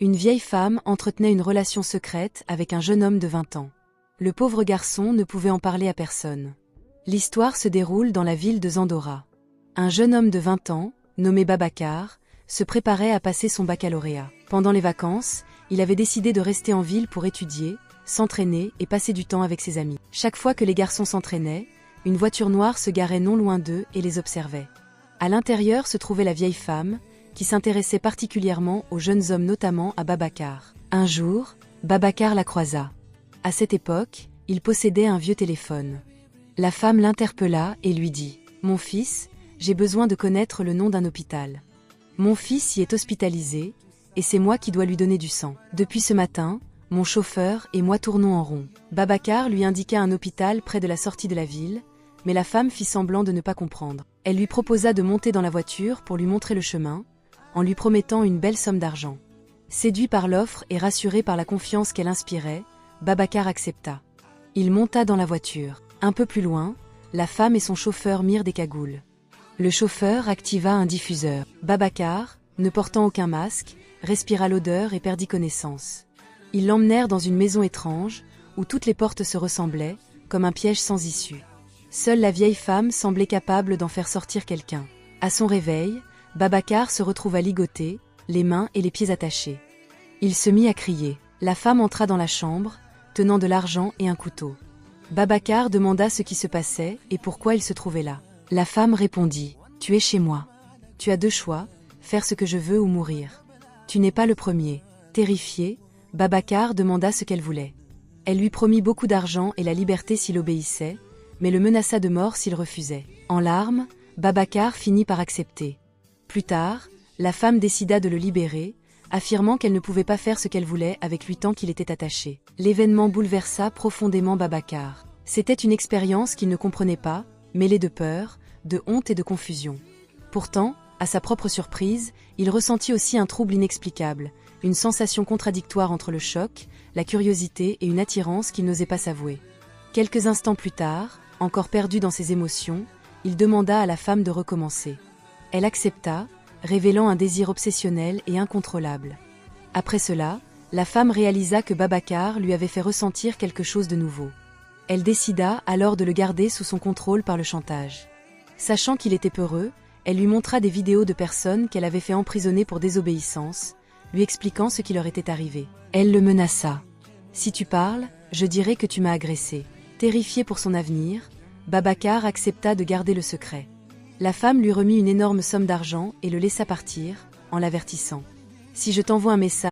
Une vieille femme entretenait une relation secrète avec un jeune homme de 20 ans. Le pauvre garçon ne pouvait en parler à personne. L'histoire se déroule dans la ville de Zandora. Un jeune homme de 20 ans, nommé Babacar, se préparait à passer son baccalauréat. Pendant les vacances, il avait décidé de rester en ville pour étudier, s'entraîner et passer du temps avec ses amis. Chaque fois que les garçons s'entraînaient, une voiture noire se garait non loin d'eux et les observait. À l'intérieur se trouvait la vieille femme, qui s'intéressait particulièrement aux jeunes hommes, notamment à Babacar. Un jour, Babacar la croisa. À cette époque, il possédait un vieux téléphone. La femme l'interpella et lui dit « Mon fils, j'ai besoin de connaître le nom d'un hôpital. Mon fils y est hospitalisé, et c'est moi qui dois lui donner du sang. Depuis ce matin, mon chauffeur et moi tournons en rond. » Babacar lui indiqua un hôpital près de la sortie de la ville, mais la femme fit semblant de ne pas comprendre. Elle lui proposa de monter dans la voiture pour lui montrer le chemin, en lui promettant une belle somme d'argent. Séduit par l'offre et rassuré par la confiance qu'elle inspirait, Babacar accepta. Il monta dans la voiture. Un peu plus loin, la femme et son chauffeur mirent des cagoules. Le chauffeur activa un diffuseur. Babacar, ne portant aucun masque, respira l'odeur et perdit connaissance. Ils l'emmenèrent dans une maison étrange, où toutes les portes se ressemblaient, comme un piège sans issue. Seule la vieille femme semblait capable d'en faire sortir quelqu'un. À son réveil, Babacar se retrouva ligoté, les mains et les pieds attachés. Il se mit à crier. La femme entra dans la chambre, tenant de l'argent et un couteau. Babacar demanda ce qui se passait et pourquoi il se trouvait là. La femme répondit « Tu es chez moi. Tu as deux choix, faire ce que je veux ou mourir. Tu n'es pas le premier. » Terrifié, Babacar demanda ce qu'elle voulait. Elle lui promit beaucoup d'argent et la liberté s'il obéissait, mais le menaça de mort s'il refusait. En larmes, Babacar finit par accepter. Plus tard, la femme décida de le libérer, affirmant qu'elle ne pouvait pas faire ce qu'elle voulait avec lui tant qu'il était attaché. L'événement bouleversa profondément Babacar. C'était une expérience qu'il ne comprenait pas, mêlée de peur, de honte et de confusion. Pourtant, à sa propre surprise, il ressentit aussi un trouble inexplicable, une sensation contradictoire entre le choc, la curiosité et une attirance qu'il n'osait pas s'avouer. Quelques instants plus tard, encore perdu dans ses émotions, il demanda à la femme de recommencer. Elle accepta, révélant un désir obsessionnel et incontrôlable. Après cela, la femme réalisa que Babacar lui avait fait ressentir quelque chose de nouveau. Elle décida alors de le garder sous son contrôle par le chantage. Sachant qu'il était peureux, elle lui montra des vidéos de personnes qu'elle avait fait emprisonner pour désobéissance, lui expliquant ce qui leur était arrivé. Elle le menaça. « Si tu parles, je dirai que tu m'as agressé. » Terrifié pour son avenir, Babacar accepta de garder le secret. La femme lui remit une énorme somme d'argent et le laissa partir, en l'avertissant. « Si je t'envoie un message,